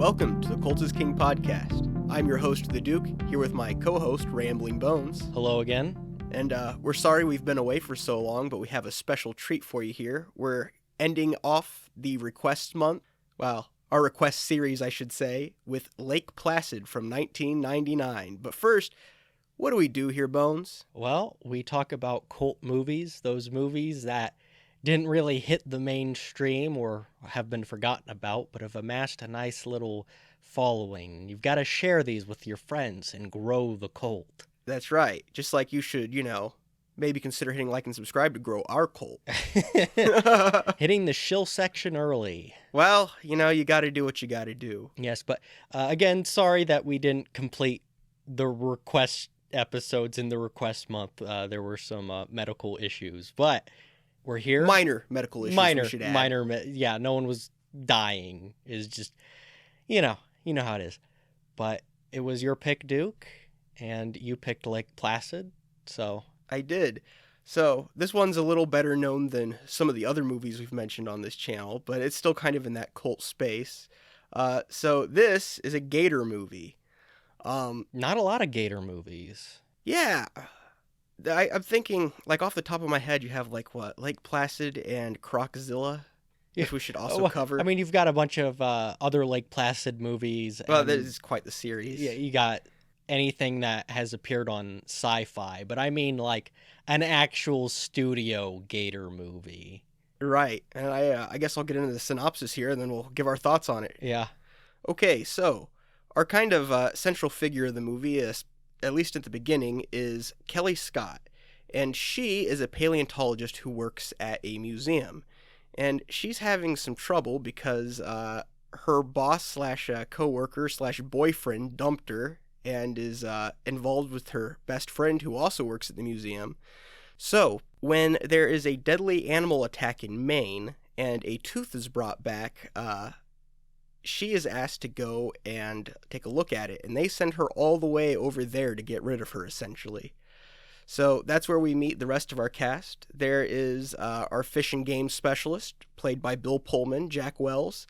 Welcome to the Cult is King podcast. I'm your host, The Duke, here with my co-host, Rambling Bones. Hello again. And we're sorry we've been away for so long, but we have a special treat for you here. We're ending off the request month, well, our request series, I should say, with Lake Placid from 1999. But first, what do we do here, Bones? Well, we talk about cult movies, those movies that didn't really hit the mainstream or have been forgotten about, but have amassed a nice little following. You've got to share these with your friends and grow the cult. That's right. Just like you should, maybe consider hitting like and subscribe to grow our cult. Hitting the shill section early. Well, you got to do what you got to do. Yes, but again, sorry that we didn't complete the request episodes in the request month. There were some medical issues, but we're here. Minor medical issues, we should add. Yeah, no one was dying. It's just, you know how it is. But it was your pick, Duke, and you picked Lake Placid, so. I did. So this one's a little better known than some of the other movies we've mentioned on this channel, but it's still kind of in that cult space. So this is a Gator movie. Not a lot of Gator movies. Yeah. I'm thinking, off the top of my head, you have, Lake Placid and Crocozilla, which we should also cover. I mean, you've got a bunch of other Lake Placid movies. Well, this is quite the series. Yeah, you got anything that has appeared on Sci-Fi, but I mean, an actual studio Gator movie. Right, and I guess I'll get into the synopsis here, and then we'll give our thoughts on it. Yeah. Okay, so our kind of central figure of the movie is, at least at the beginning, is Kelly Scott, and she is a paleontologist who works at a museum, and she's having some trouble because her boss slash co-worker slash boyfriend dumped her and is involved with her best friend who also works at the museum. So when there is a deadly animal attack in Maine and a tooth is brought back, she is asked to go and take a look at it, and they send her all the way over there to get rid of her, essentially. So that's where we meet the rest of our cast. There is our fish and game specialist, played by Bill Pullman, Jack Wells,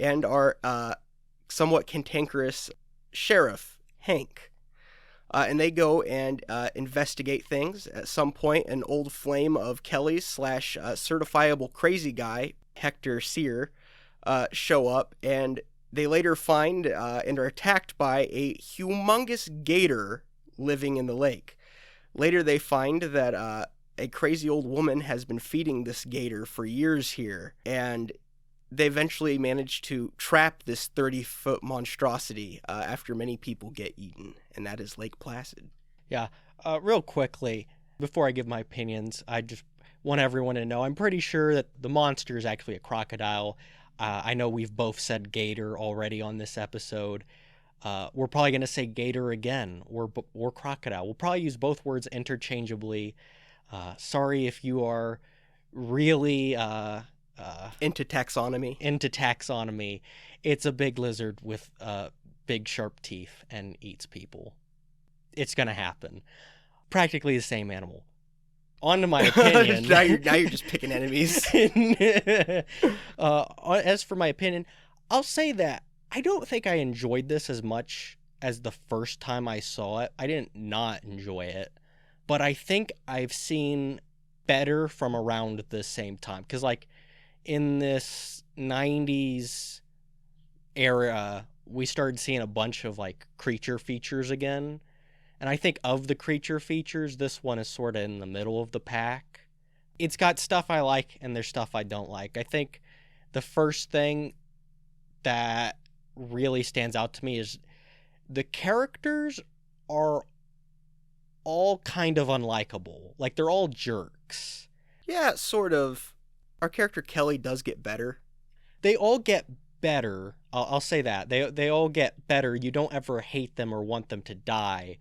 and our somewhat cantankerous sheriff, Hank. And they go and investigate things. At some point, an old flame of Kelly's slash certifiable crazy guy, Hector Sear, show up, and they later find and are attacked by a humongous gator living in the lake. Later they find that a crazy old woman has been feeding this gator for years here, and they eventually manage to trap this 30-foot monstrosity after many people get eaten, and that is Lake Placid. Yeah, real quickly, before I give my opinions, I just want everyone to know I'm pretty sure that the monster is actually a crocodile. I know we've both said gator already on this episode. We're probably going to say gator again, or crocodile. We'll probably use both words interchangeably. Sorry if you are really into taxonomy. It's a big lizard with big sharp teeth and eats people. It's going to happen. Practically the same animal. On to my opinion. now you're just picking enemies. As for my opinion, I'll say that I don't think I enjoyed this as much as the first time I saw it. I didn't not enjoy it, but I think I've seen better from around the same time. Because, in this 90s era, we started seeing a bunch of, creature features again. And I think of the creature features, this one is sort of in the middle of the pack. It's got stuff I like, and there's stuff I don't like. I think the first thing that really stands out to me is the characters are all kind of unlikable. They're all jerks. Yeah, sort of. Our character Kelly does get better. They all get better. I'll say that. They all get better. You don't ever hate them or want them to die.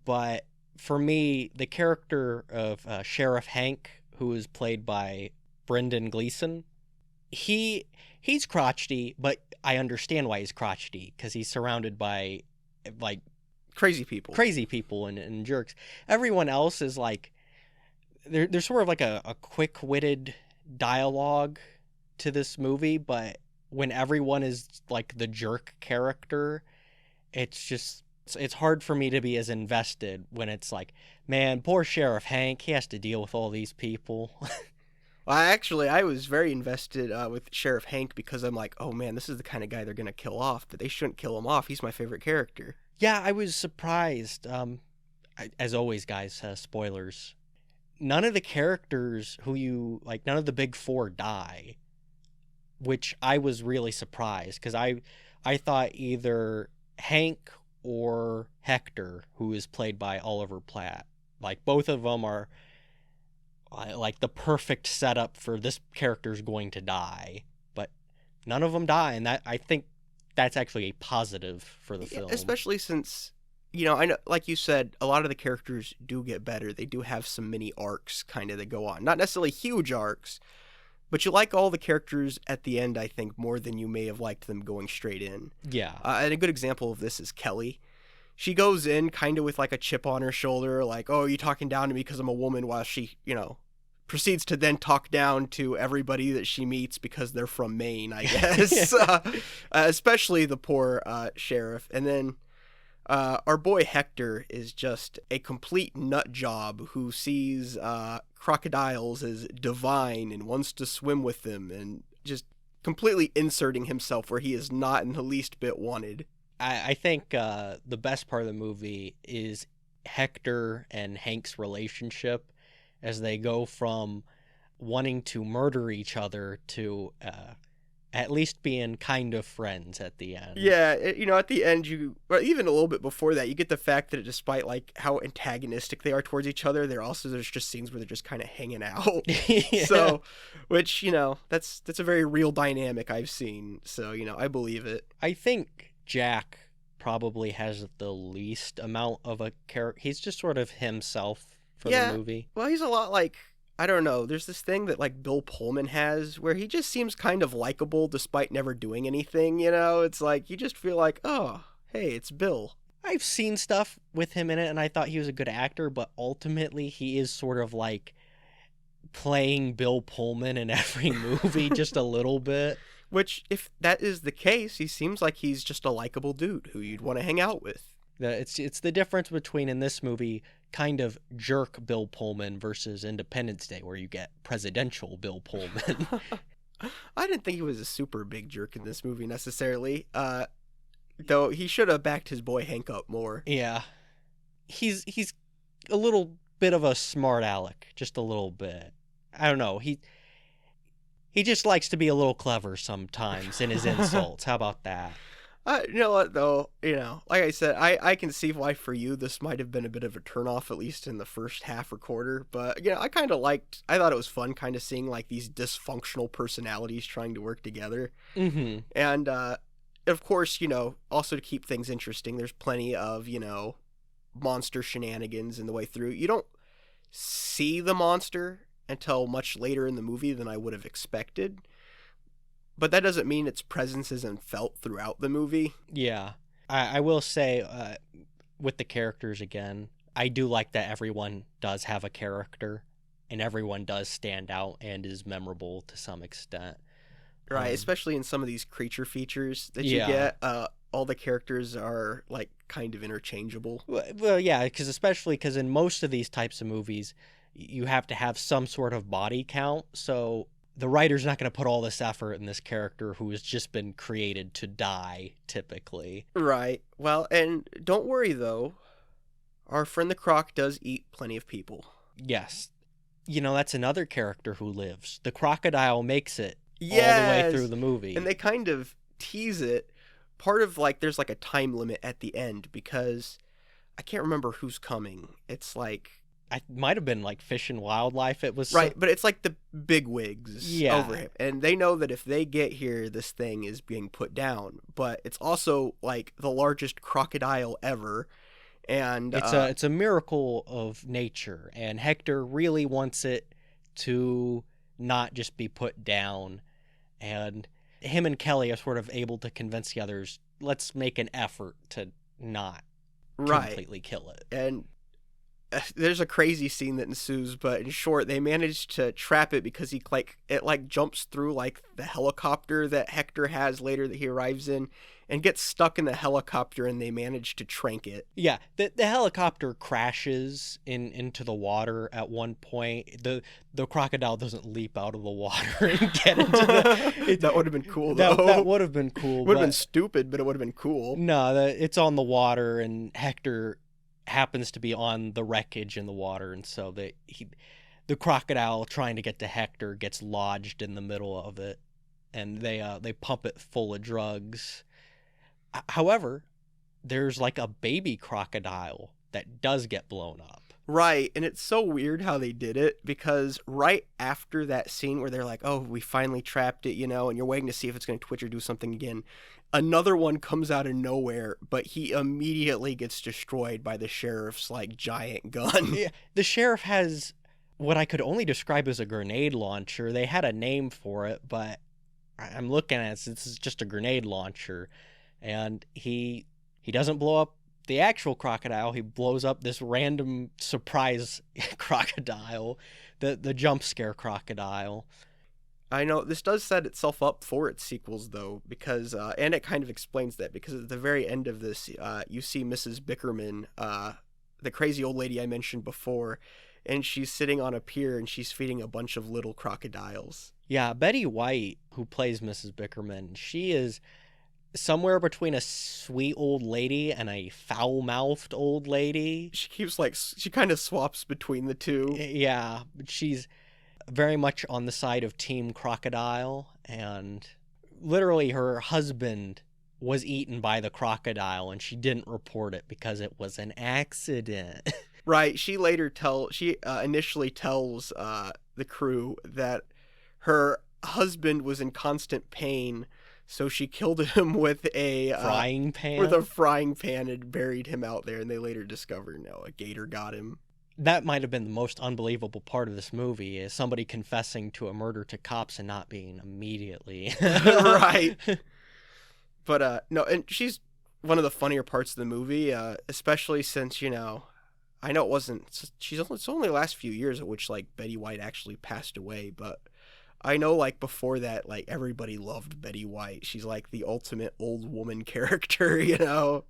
But for me, the character of Sheriff Hank, who is played by Brendan Gleeson, he's crotchety, but I understand why he's crotchety, because he's surrounded by, crazy people and jerks. Everyone else is, there's sort of a quick-witted dialogue to this movie, but when everyone is like the jerk character, it's hard for me to be as invested when it's like, man, poor Sheriff Hank, he has to deal with all these people. Well, I was very invested with Sheriff Hank because I'm like, oh man, this is the kind of guy they're gonna kill off, but they shouldn't kill him off. He's my favorite character. Yeah, I was surprised. As always, guys, spoilers. None of the characters none of the big four die, which I was really surprised because I thought either Hank or Hector, who is played by Oliver Platt, like both of them are like the perfect setup for this character's going to die, but none of them die, and that I think that's actually a positive for the film. Especially since, you know, I know, like you said, a lot of the characters do get better. They do have some mini arcs kind of that go on. Not necessarily huge arcs, but you like all the characters at the end, I think, more than you may have liked them going straight in. Yeah. And a good example of this is Kelly. She goes in kind of with like a chip on her shoulder, like, oh, you talking down to me because I'm a woman, while she, you know, proceeds to then talk down to everybody that she meets because they're from Maine, I guess. Especially the poor sheriff. And then our boy Hector is just a complete nut job who sees crocodiles as divine and wants to swim with them, and just completely inserting himself where he is not in the least bit wanted. I think the best part of the movie is Hector and Hank's relationship as they go from wanting to murder each other to at least being kind of friends at the end. Yeah, you know, at the end, or even a little bit before that, you get the fact that despite like how antagonistic they are towards each other, there's just scenes where they're just kind of hanging out. Yeah. So, which, you know, that's a very real dynamic I've seen. So, you know, I believe it. I think Jack probably has the least amount of a character. He's just sort of himself for the movie. Well, he's a lot like, I don't know, there's this thing that like Bill Pullman has where he just seems kind of likable despite never doing anything, you know? It's like you just feel like, oh, hey, it's Bill. I've seen stuff with him in it and I thought he was a good actor, but ultimately he is sort of like playing Bill Pullman in every movie just a little bit. Which, if that is the case, he seems like he's just a likable dude who you'd want to hang out with. It's the difference between, in this movie, kind of jerk Bill Pullman versus Independence Day, where you get presidential Bill Pullman. I didn't think he was a super big jerk in this movie necessarily, though he should have backed his boy Hank up more. Yeah. He's a little bit of a smart aleck, just a little bit. I don't know, he just likes to be a little clever sometimes in his insults. How about that? You know what, though? You know, like I said, I can see why for you this might have been a bit of a turnoff, at least in the first half or quarter. But, you know, I thought it was fun kind of seeing, like, these dysfunctional personalities trying to work together. Mm-hmm. And, of course, you know, also to keep things interesting, there's plenty of, you know, monster shenanigans in the way through. You don't see the monster until much later in the movie than I would have expected. But that doesn't mean its presence isn't felt throughout the movie. Yeah. I will say, with the characters again, I do like that everyone does have a character and everyone does stand out and is memorable to some extent. Right, especially in some of these creature features that you get. All the characters are, like, kind of interchangeable. Well, yeah, especially because in most of these types of movies, you have to have some sort of body count, so the writer's not going to put all this effort in this character who has just been created to die, typically. Right. Well, and don't worry, though. Our friend the Croc does eat plenty of people. Yes. You know, that's another character who lives. The crocodile makes it all the way through the movie. And they kind of tease it. Part of, like, there's, like, a time limit at the end because I can't remember who's coming. It's, like... I might have been like Fish and Wildlife. It was right, but it's like the big wigs over him, and they know that if they get here, this thing is being put down. But it's also like the largest crocodile ever, and it's a miracle of nature. And Hector really wants it to not just be put down, and him and Kelly are sort of able to convince the others. Let's make an effort to not completely kill it. And there's a crazy scene that ensues, but in short, they manage to trap it because it jumps through like the helicopter that Hector has later that he arrives in, and gets stuck in the helicopter, and they manage to trank it. Yeah, the helicopter crashes into the water at one point. The crocodile doesn't leap out of the water and get into the. That would have been cool, though. That would have been cool. Would have been stupid, but it would have been cool. No, it's on the water, and Hector happens to be on the wreckage in the water, and so the crocodile trying to get to Hector gets lodged in the middle of it, and they pump it full of drugs. However, there's like a baby crocodile that does get blown up. Right, and it's so weird how they did it, because right after that scene where they're like, oh, we finally trapped it, and you're waiting to see if it's going to twitch or do something again, another one comes out of nowhere, but he immediately gets destroyed by the sheriff's, like, giant gun. Yeah, the sheriff has what I could only describe as a grenade launcher. They had a name for it, but I'm looking at it, this is just a grenade launcher. And he doesn't blow up the actual crocodile. He blows up this random surprise crocodile, the jump scare crocodile. I know this does set itself up for its sequels, though, because and it kind of explains that, because at the very end of this, you see Mrs. Bickerman, the crazy old lady I mentioned before, and she's sitting on a pier and she's feeding a bunch of little crocodiles. Yeah, Betty White, who plays Mrs. Bickerman, she is somewhere between a sweet old lady and a foul-mouthed old lady. She kind of swaps between the two. Yeah, she's very much on the side of Team Crocodile, and literally her husband was eaten by the crocodile, and she didn't report it because it was an accident. Right. She initially tells the crew that her husband was in constant pain, so she killed him with a frying pan. With a frying pan, and buried him out there, and they later discover, no, a gator got him. That might have been the most unbelievable part of this movie, is somebody confessing to a murder to cops and not being immediately. Right. But no, and she's one of the funnier parts of the movie, especially since, I know it's only the last few years at which, like, Betty White actually passed away, but I know, like, before that, like, everybody loved Betty White. She's, like, the ultimate old woman character,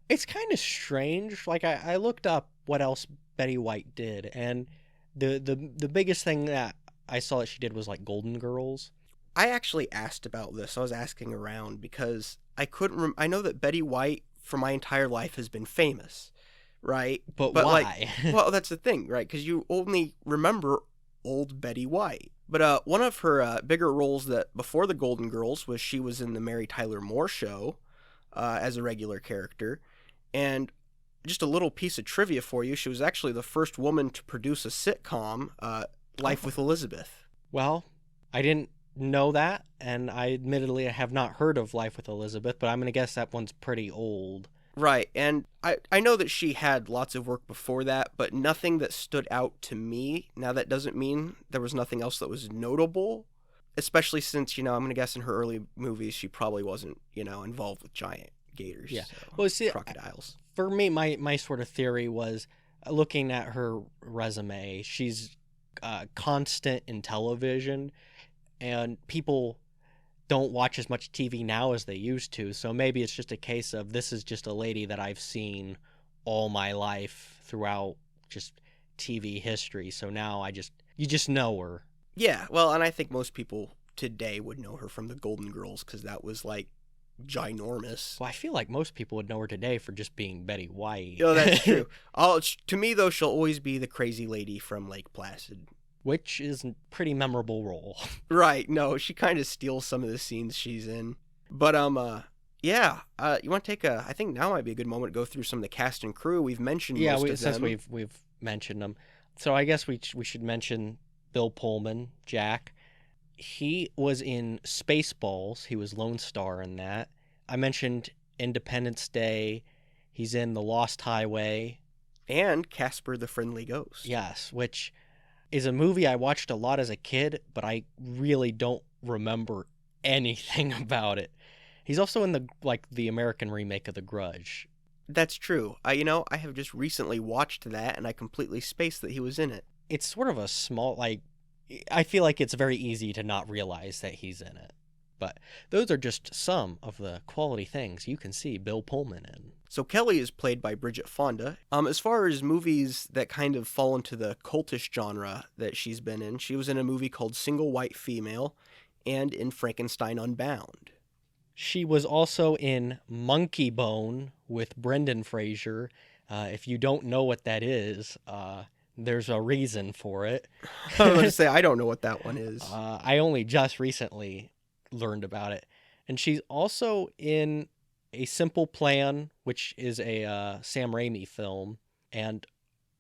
It's kind of strange. Like, I looked up what else Betty White did, and the biggest thing that I saw that she did was, like, Golden Girls. I actually asked about this. I was asking around, because I couldn't I know that Betty White, for my entire life, has been famous, right? But why? Like, well, that's the thing, right? Because you only remember old Betty White. But one of her bigger roles that before the Golden Girls was she was in the Mary Tyler Moore Show as a regular character. And just a little piece of trivia for you, she was actually the first woman to produce a sitcom, Life with Elizabeth. Well, I didn't know that, and I admittedly have not heard of Life with Elizabeth, but I'm going to guess that one's pretty old. Right, and I know that she had lots of work before that, but nothing that stood out to me. Now, that doesn't mean there was nothing else that was notable, especially since, I'm going to guess in her early movies she probably wasn't, involved with giant gators. Yeah, so, well, see, crocodiles. For me, my sort of theory was, looking at her resume, she's constant in television, and people don't watch as much TV now as they used to, so maybe it's just a case of this is just a lady that I've seen all my life throughout just TV history, so now you just know her. Yeah, well, and I think most people today would know her from the Golden Girls, because that was, like, ginormous. Well, I feel like most people would know her today for just being Betty White. Oh, that's true. To me, though, she'll always be the crazy llady from Lake Placid. Which is a pretty memorable role. Right, no, she kind of steals some of the scenes she's in. But, yeah, you want to I think now might be a good moment to go through some of the cast and crew. We've mentioned most of them. Since we've mentioned them. So I guess we should mention Bill Pullman, Jack. He was in Spaceballs. He was Lone Star in that. I mentioned Independence Day. He's in The Lost Highway. And Casper the Friendly Ghost. Yes, which is a movie I watched a lot as a kid, but I really don't remember anything about it. He's also in the American remake of The Grudge. That's true. I have just recently watched that, and I completely spaced that he was in it. It's sort of a small, like, I feel like it's very easy to not realize that he's in it. But those are just some of the quality things you can see Bill Pullman in. So Kelly is played by Bridget Fonda. As far as movies that kind of fall into the cultish genre that she's been in, she was in a movie called Single White Female and in Frankenstein Unbound. She was also in Monkey Bone with Brendan Fraser. If you don't know what that is, there's a reason for it. I was going to say, I don't know what that one is. I only just recently learned about it. And she's also in A Simple Plan, which is a Sam Raimi film, and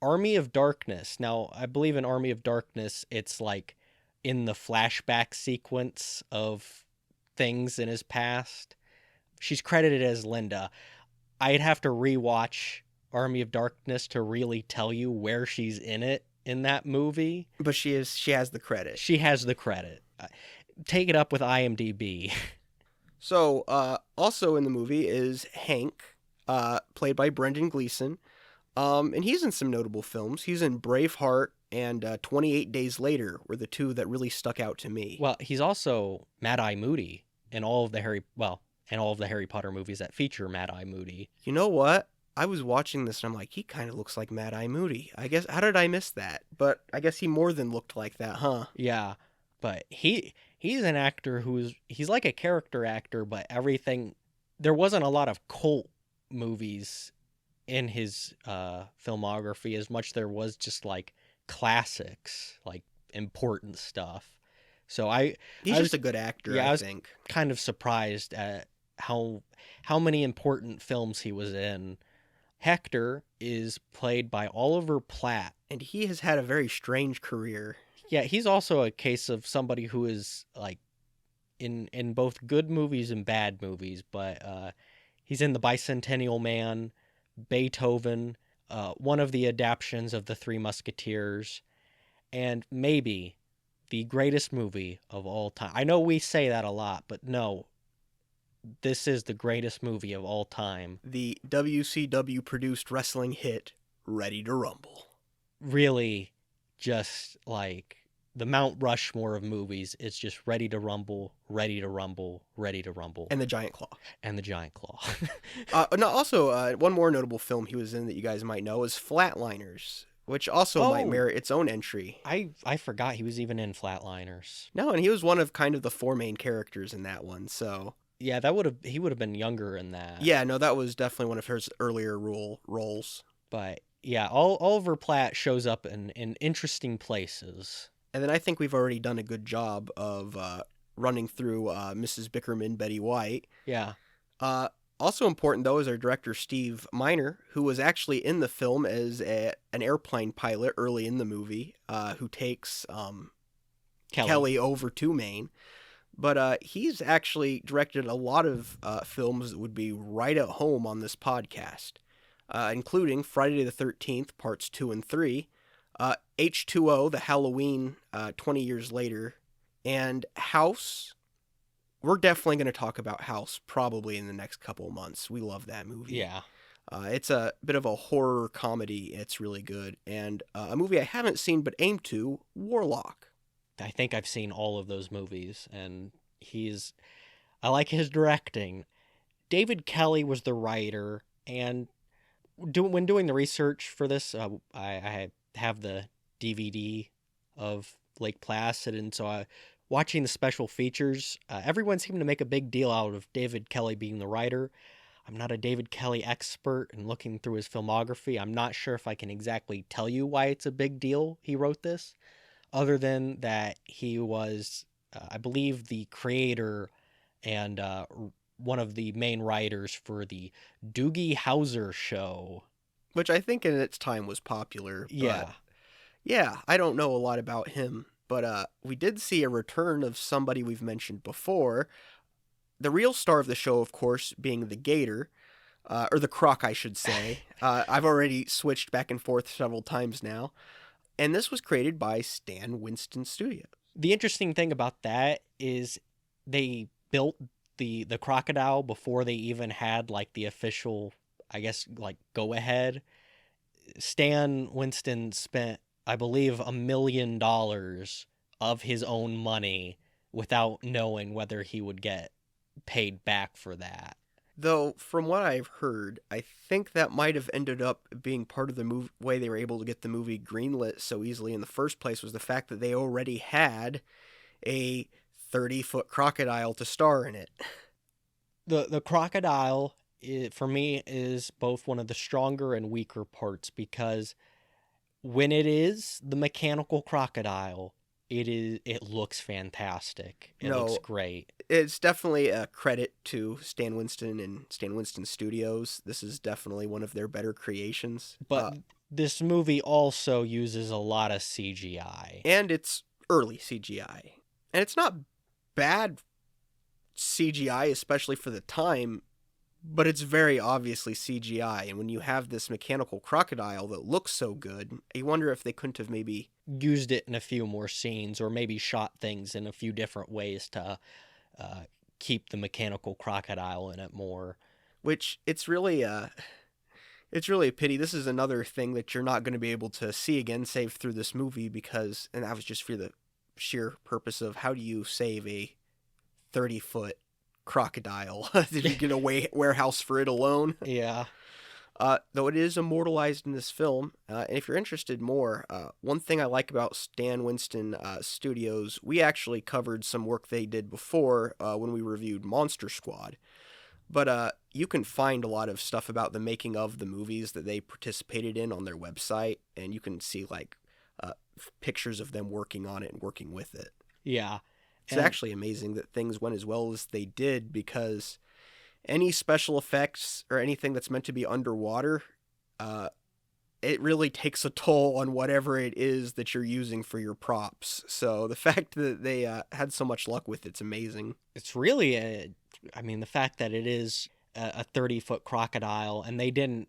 Army of Darkness. Now, I believe in Army of Darkness, it's like in the flashback sequence of things in his past. She's credited as Linda. I'd have to rewatch Army of Darkness to really tell you where she's in it in that movie. But she has the credit. She has the credit. Take it up with IMDb. So, also in the movie is Hank, played by Brendan Gleeson. And he's in some notable films. He's in Braveheart and 28 Days Later were the two that really stuck out to me. Well, he's also Mad-Eye Moody in all of the Harry Potter movies that feature Mad-Eye Moody. You know what? I was watching this and I'm like, he kind of looks like Mad-Eye Moody. I guess, how did I miss that? But I guess he more than looked like that, huh? Yeah, but he's an actor he's like a character actor, but there wasn't a lot of cult movies in his filmography as much there was just like classics, like important stuff. So he's just a good actor, yeah, I think. Kind of surprised at how many important films he was in. Hector is played by Oliver Platt, and he has had a very strange career. Yeah, he's also a case of somebody who is like in both good movies and bad movies, but he's in The Bicentennial Man, Beethoven, one of the adaptions of The Three Musketeers, and maybe the greatest movie of all time. I know we say that a lot, but no, this is the greatest movie of all time. The WCW produced wrestling hit, Ready to Rumble. Really, just like the Mount Rushmore of movies, it's just Ready to Rumble, Ready to Rumble, Ready to Rumble. And the Giant Claw. And the Giant Claw. Also, one more notable film he was in that you guys might know is Flatliners, which also might merit its own entry. I forgot he was even in Flatliners. No, and he was one of kind of the four main characters in that one, so... Yeah, he would have been younger in that. Yeah, no, that was definitely one of his earlier roles. But, yeah, Oliver Platt shows up in interesting places. And then I think we've already done a good job of running through Mrs. Bickerman, Betty White. Yeah. Also important, though, is our director, Steve Miner, who was actually in the film as an airplane pilot early in the movie, who takes Kelly over to Maine. But he's actually directed a lot of films that would be right at home on this podcast, including Friday the 13th, Parts 2 and 3, H2O, the Halloween 20 years later, and House. We're definitely going to talk about House probably in the next couple of months. We love that movie. Yeah. It's a bit of a horror comedy. It's really good. And a movie I haven't seen but aim to, Warlock. I think I've seen all of those movies, and I like his directing. David Kelly was the writer, and when doing the research for this, I have the DVD of Lake Placid, and so watching the special features, everyone seemed to make a big deal out of David Kelly being the writer. I'm not a David Kelly expert, and looking through his filmography, I'm not sure if I can exactly tell you why it's a big deal he wrote this, other than that he was, I believe, the creator and one of the main writers for the Doogie Howser show. Which I think in its time was popular. Yeah. Yeah, I don't know a lot about him, but we did see a return of somebody we've mentioned before. The real star of the show, of course, being the Gator, or the Croc, I should say. I've already switched back and forth several times now. And this was created by Stan Winston Studios. The interesting thing about that is they built the crocodile before they even had like the official I guess, like, go ahead. Stan Winston spent, I believe, $1 million of his own money without knowing whether he would get paid back for that. Though, from what I've heard, I think that might have ended up being part of the way they were able to get the movie greenlit so easily in the first place was the fact that they already had a 30-foot crocodile to star in it. The crocodile, for me, is both one of the stronger and weaker parts, because when it is the mechanical crocodile, it looks fantastic. It looks No, great. it's definitely a credit to Stan Winston and Stan Winston Studios. This is definitely one of their better creations. But this movie also uses a lot of CGI. And it's early CGI. And it's not bad CGI, especially for the time, but it's very obviously CGI. And when you have this mechanical crocodile that looks so good, you wonder if they couldn't have maybe Used it in a few more scenes, or maybe shot things in a few different ways to keep the mechanical crocodile in it more. which it's really a pity. This is another thing that you're not going to be able to see again, save through this movie, because, and that was just for the sheer purpose of how do you save a 30-foot crocodile? Did you get a warehouse for it alone? Yeah. Though it is immortalized in this film, and if you're interested more, one thing I like about Stan Winston Studios, we actually covered some work they did before when we reviewed Monster Squad. But you can find a lot of stuff about the making of the movies that they participated in on their website, and you can see like pictures of them working on it and working with it. Yeah. It's actually amazing that things went as well as they did, because any special effects or anything that's meant to be underwater, it really takes a toll on whatever it is that you're using for your props. So the fact that they had so much luck with it's amazing. It's really I mean, the fact that it is a 30-foot crocodile, and they didn't,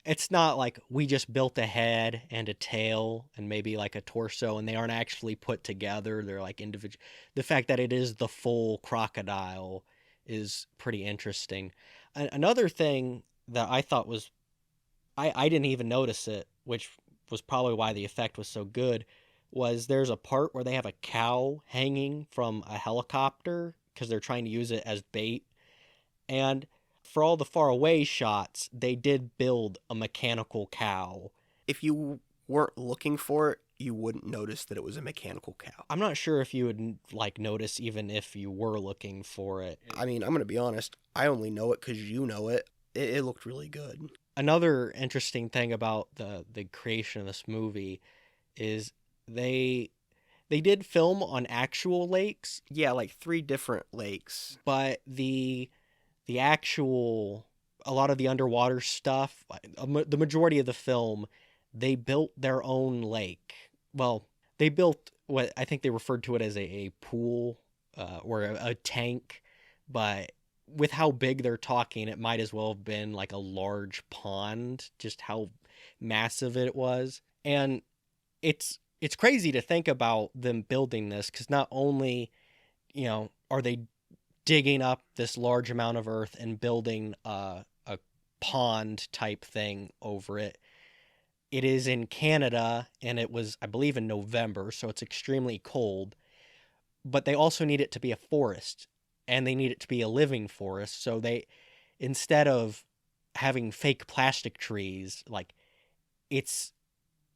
it's not like we just built a head and a tail and maybe like a torso, and they aren't actually put together. They're like individual. The fact that it is the full crocodile is pretty interesting. Another thing that I thought was, I didn't even notice it, which was probably why the effect was so good, was there's a part where they have a cow hanging from a helicopter because they're trying to use it as bait. And for all the far away shots, they did build a mechanical cow. If you weren't looking for it, you wouldn't notice that it was a mechanical cow. I'm not sure if you would like notice even if you were looking for it. I mean, I'm going to be honest. I only know it because you know it. It looked really good. Another interesting thing about the creation of this movie is they did film on actual lakes. Yeah, like 3 different lakes. But the actual, a lot of the underwater stuff, the majority of the film, they built their own lake. Well, they built what I think they referred to it as a pool or a tank, but with how big they're talking, it might as well have been like a large pond, just how massive it was. And it's crazy to think about them building this, because not only, are they digging up this large amount of earth and building a pond type thing over it. It is in Canada, and it was, I believe, in November, so it's extremely cold. But they also need it to be a forest, and they need it to be a living forest. So they, instead of having fake plastic trees, like, it's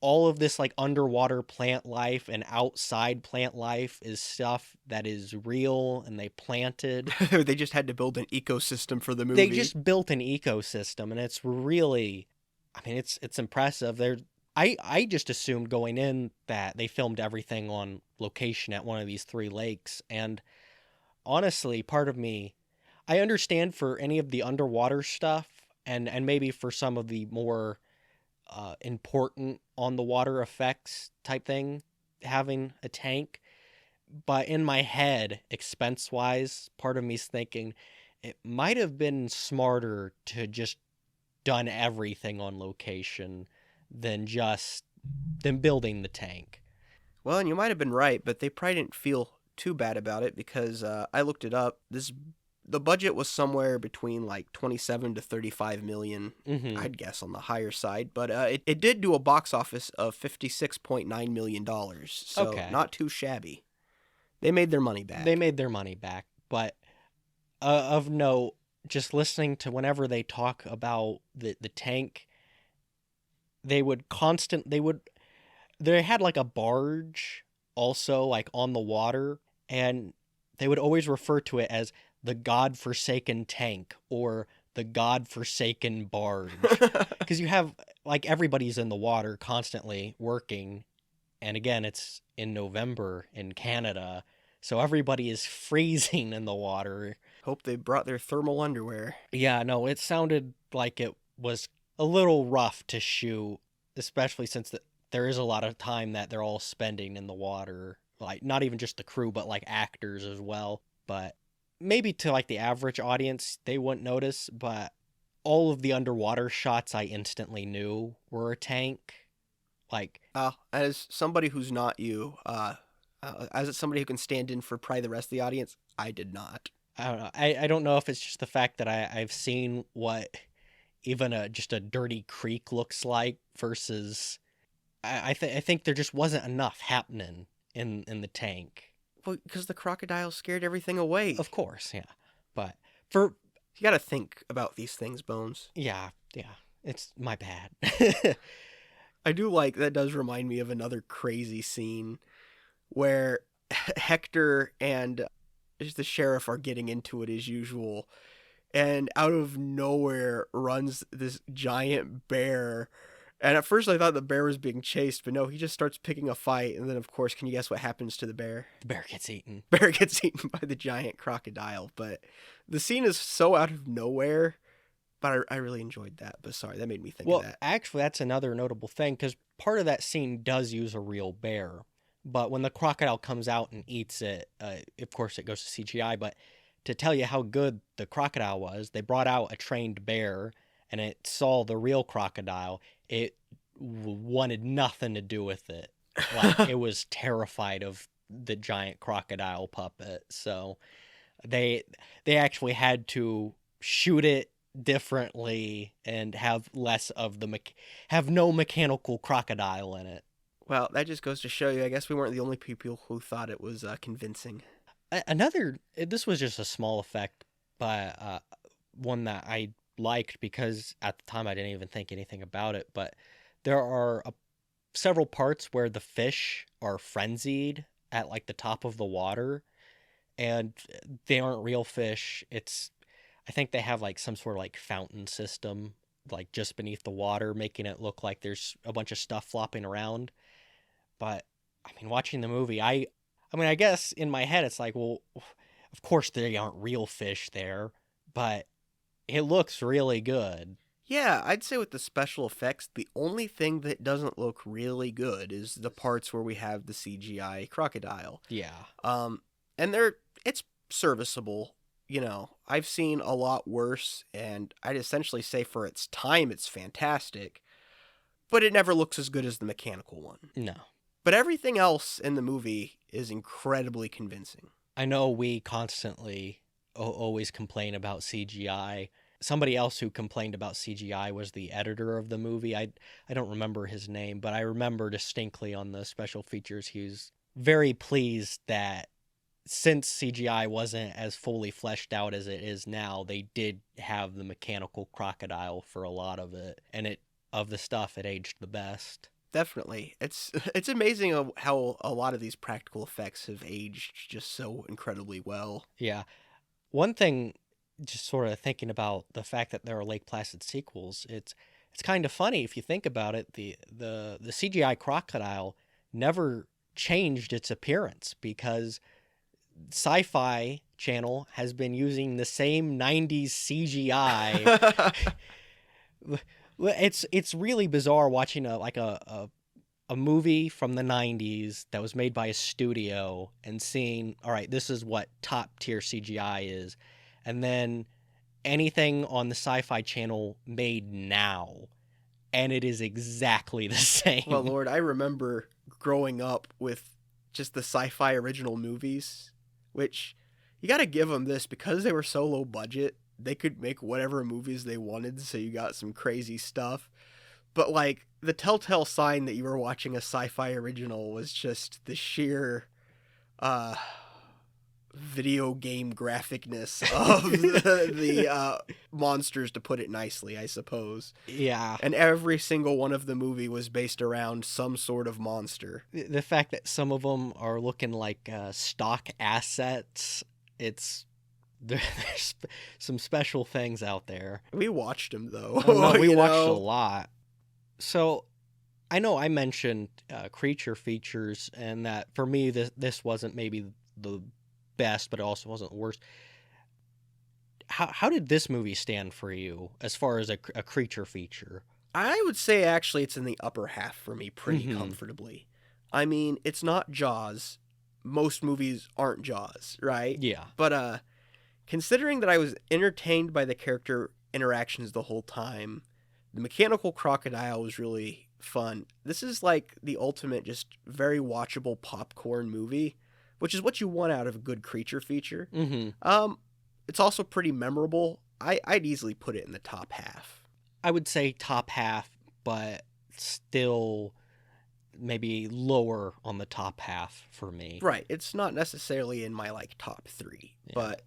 all of this like underwater plant life and outside plant life is stuff that is real, and they planted. They just had to build an ecosystem for the movie. They just built an ecosystem, and it's really, I mean, it's impressive. I just assumed going in that they filmed everything on location at one of these 3 lakes, and honestly, part of me, I understand for any of the underwater stuff, and maybe for some of the more important on the water effects type thing, having a tank. But in my head, expense wise, part of me's thinking it might have been smarter to just done everything on location than building the tank. Well, and you might have been right, but they probably didn't feel too bad about it, because I looked it up. This The budget was somewhere between like 27 to 35 million, Mm-hmm. I'd guess on the higher side, but it did do a box office of $56.9 million, so Okay. not too shabby. They made their money They back. made their money back, but of note, just listening to whenever they talk about the tank, they had like a barge also like on the water, and they would always refer to it as the godforsaken tank or the godforsaken barge, because you have like everybody's in the water constantly working, and again it's in November in Canada, so everybody is freezing in the water. Hope they brought their thermal underwear. Yeah, no, it sounded like it was a little rough to shoot, especially since there is a lot of time that they're all spending in the water. Like, not even just the crew, but like actors as well. But maybe to like the average audience, they wouldn't notice. But all of the underwater shots I instantly knew were a tank. Like, As somebody who's not you, as somebody who can stand in for probably the rest of the audience, I did not. I don't know. I don't know if it's just the fact that I've seen what even just a dirty creek looks like versus I think there just wasn't enough happening in the tank. Well, because the crocodile scared everything away. Of course, yeah. But for You got to think about these things, Bones. yeah, it's my bad. I do like that. Does remind me of another crazy scene where Hector and the sheriff are getting into it as usual, and out of nowhere runs this giant bear. And at first I thought the bear was being chased, but no, he just starts picking a fight. And then, of course, can you guess what happens to the bear? The bear gets eaten. Bear gets eaten by the giant crocodile. But the scene is so out of nowhere, but I really enjoyed that. But sorry, that made me think of that. Actually, that's another notable thing because part of that scene does use a real bear. But when the crocodile comes out and eats it, of course, it goes to CGI. But to tell you how good the crocodile was, they brought out a trained bear and it saw the real crocodile. It wanted nothing to do with it. Like, it was terrified of the giant crocodile puppet. So they actually had to shoot it differently and have less of have no mechanical crocodile in it. Well, that just goes to show you, I guess we weren't the only people who thought it was convincing. This was just a small effect, but one that I liked because at the time I didn't even think anything about it, but there are several parts where the fish are frenzied at like the top of the water, and they aren't real fish. I think they have like some sort of like fountain system like just beneath the water, making it look like there's a bunch of stuff flopping around. But I mean, watching the movie, I mean, I guess in my head it's like, well, of course they aren't real fish there, but it looks really good. Yeah, I'd say with the special effects, the only thing that doesn't look really good is the parts where we have the CGI crocodile. Yeah. And it's serviceable. You know, I've seen a lot worse, and I'd essentially say for its time, it's fantastic. But it never looks as good as the mechanical one. No. But everything else in the movie is incredibly convincing. I know we constantly always complain about CGI. Somebody else who complained about CGI was the editor of the movie. I don't remember his name, but I remember distinctly on the special features he was very pleased that since CGI wasn't as fully fleshed out as it is now, they did have the mechanical crocodile for a lot of it, and of the stuff it aged the best. Definitely. It's amazing how a lot of these practical effects have aged just so incredibly well. Yeah. One thing, just sort of thinking about the fact that there are Lake Placid sequels, it's kind of funny if you think about it. The CGI crocodile never changed its appearance because Sci-Fi channel has been using the same 90s CGI. It's really bizarre watching a movie from the 90s that was made by a studio and seeing, all right, this is what top tier CGI is, and then anything on the Sci-Fi channel made now, and it is exactly the same. Well, Lord, I remember growing up with just the Sci-Fi original movies, which, You got to give them this, because they were so low budget, they could make whatever movies they wanted, so you got some crazy stuff. But like the telltale sign that you were watching a sci-fi original was just the sheer uh video game graphicness of the monsters, to put it nicely, I suppose. Yeah. And every single one of the movie was based around some sort of monster. The fact that some of them are looking like stock assets, there's some special things out there. We watched them though. Oh, no, we you watched know? a lot. So I know I mentioned creature features, and that for me this wasn't maybe the best, but it also wasn't the worst. How did this movie stand for you as far as a creature feature? I would say actually it's in the upper half for me pretty Mhm. comfortably. I mean, it's not Jaws. Most movies aren't Jaws, right? Yeah. But considering that I was entertained by the character interactions the whole time, the mechanical crocodile was really fun. This is like the ultimate, just very watchable popcorn movie, which is what you want out of a good creature feature. Mm-hmm. It's also pretty memorable. I'd easily put it in the top half. I would say top half, but still maybe lower on the top half for me. Right. It's not necessarily in my like top 3, Yeah. but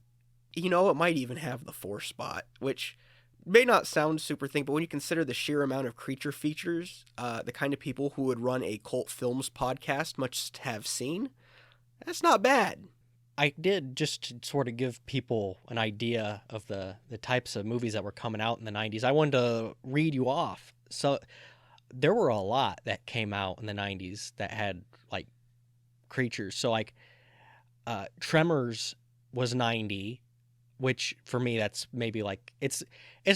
you know, it might even have the 4 spot, which may not sound super thing, but when you consider the sheer amount of creature features, the kind of people who would run a cult films podcast must have seen, that's not bad. I did, just to sort of give people an idea of the types of movies that were coming out in the 90s. I wanted to read you off. So there were a lot that came out in the 90s that had like creatures. So like Tremors was 90, which for me that's maybe like it's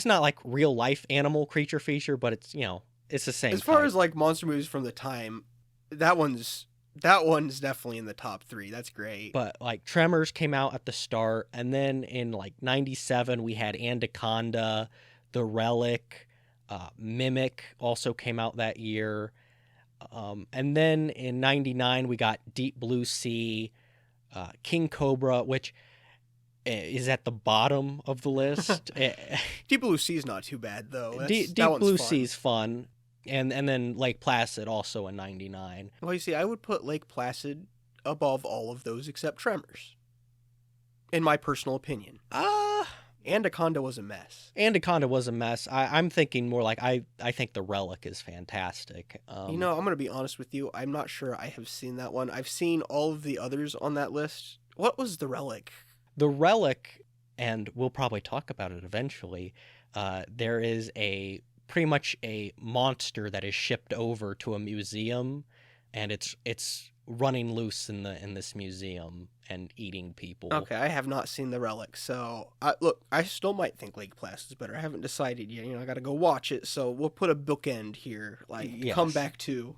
not like real life animal creature feature, but it's, you know, it's the same As far type. as like monster movies from the time, that one's definitely in the top 3. That's great. But like Tremors came out at the start, and then in like 97 we had Anaconda, The Relic, Mimic also came out that year. And then in 99 we got Deep Blue Sea, King Cobra, which is at the bottom of the list. Deep Blue Sea is not too bad though. Deep Blue Sea's fun. And then Lake Placid also in 99. Well, you see, I would put Lake Placid above all of those except Tremors, in my personal opinion. Anaconda was a mess. Anaconda was a mess. I'm thinking more like I think The Relic is fantastic. You know, I'm going to be honest with you. I'm not sure I have seen that one. I've seen all of the others on that list. What was The Relic? The Relic, and we'll probably talk about it eventually, there is pretty much a monster that is shipped over to a museum, and it's running loose in this museum and eating people. Okay, I have not seen The Relic, so look, I still might think Lake Placid's better. I haven't decided yet. You know, I got to go watch it, so we'll put a bookend here, like Yes. come back to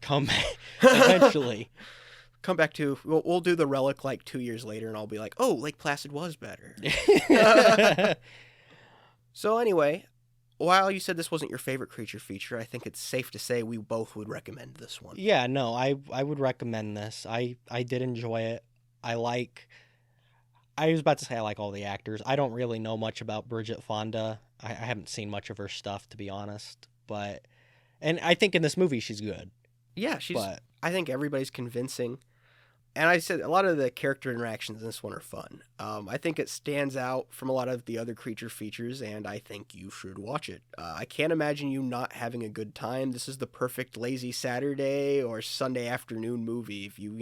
eventually. Come back to we'll do The Relic like 2 years later, and I'll be like, oh, Lake Placid was better. So anyway, while you said this wasn't your favorite creature feature, I think it's safe to say we both would recommend this one. Yeah, no, I would recommend this. I did enjoy it. I was about to say I like all the actors. I don't really know much about Bridget Fonda. I haven't seen much of her stuff, to be honest. And I think in this movie she's good. Yeah, I think everybody's convincing. And I said a lot of the character interactions in this one are fun. I think it stands out from a lot of the other creature features, and I think you should watch it. I can't imagine you not having a good time. This is the perfect lazy Saturday or Sunday afternoon movie. If you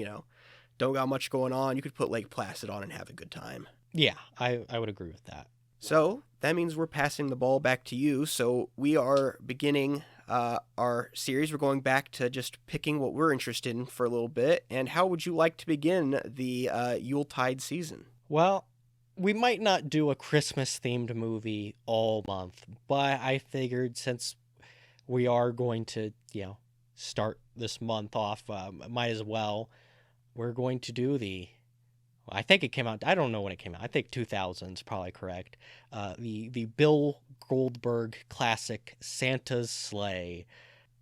don't got much going on, you could put Lake Placid on and have a good time. Yeah, I would agree with that. So that means we're passing the ball back to you. So we are beginning our series. We're going back to just picking what we're interested in for a little bit. And how would you like to begin the Yuletide season? Well, we might not do a Christmas-themed movie all month, but I figured since we are going to, start this month off, might as well. We're going to do I think it came out, I don't know when it came out. I think 2000 is probably correct. The Bill Goldberg classic, Santa's Sleigh.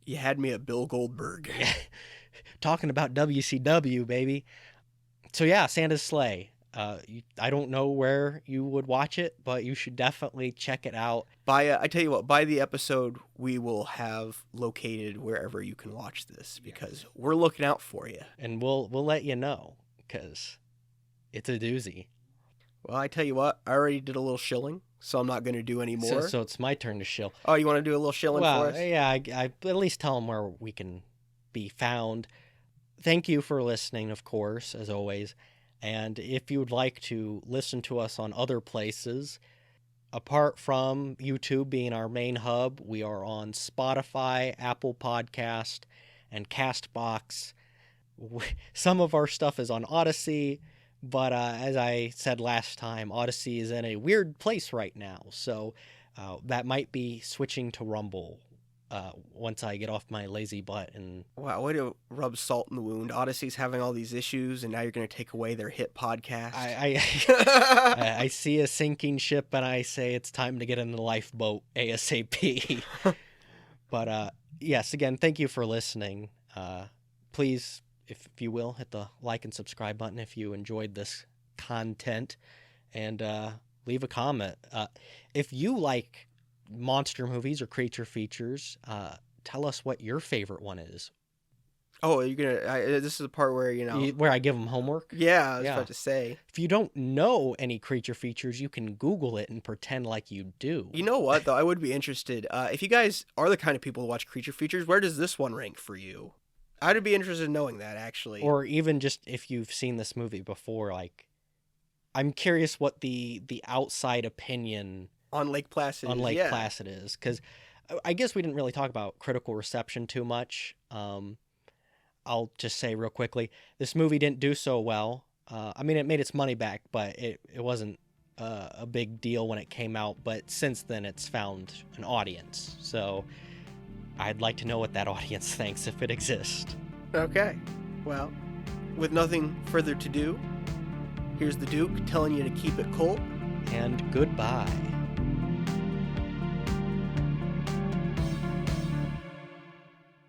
You had me at Bill Goldberg. Talking about WCW, baby. So yeah, Santa's Sleigh. I don't know where you would watch it, but you should definitely check it out. I tell you what, by the episode, we will have located wherever you can watch this, because we're looking out for you. And we'll let you know, because it's a doozy. Well, I tell you what, I already did a little shilling, so I'm not going to do any more. So it's my turn to shill. Oh, you want to do a little shilling for us? Yeah, I at least tell them where we can be found. Thank you for listening, of course, as always. And if you would like to listen to us on other places, apart from YouTube being our main hub, we are on Spotify, Apple Podcast, and CastBox. Some of our stuff is on Odyssey, but as I said last time, Odyssey is in a weird place right now, so that might be switching to Rumble once I get off my lazy butt. And wow, way to rub salt in the wound. Odyssey's having all these issues, and now you're going to take away their hit podcast. I see a sinking ship, and I say it's time to get in the lifeboat ASAP. But yes, again, thank you for listening. Please, if you will, hit the like and subscribe button if you enjoyed this content, and leave a comment. If you like monster movies or creature features, tell us what your favorite one is. Oh, you're gonna. This is the part where where I give them homework. Yeah, I was about to say. If you don't know any creature features, you can Google it and pretend like you do. You know what, though? I would be interested. If you guys are the kind of people who watch creature features, where does this one rank for you? I'd be interested in knowing that, actually. Or even just if you've seen this movie before, like, I'm curious what the outside opinion on Lake Placid Placid is, because I guess we didn't really talk about critical reception too much. I'll just say real quickly, this movie didn't do so well. I mean, it made its money back, but it wasn't a big deal when it came out. But since then, it's found an audience. So I'd like to know what that audience thinks, if it exists. Okay. Well, with nothing further to do, here's the Duke telling you to keep it cold. And goodbye.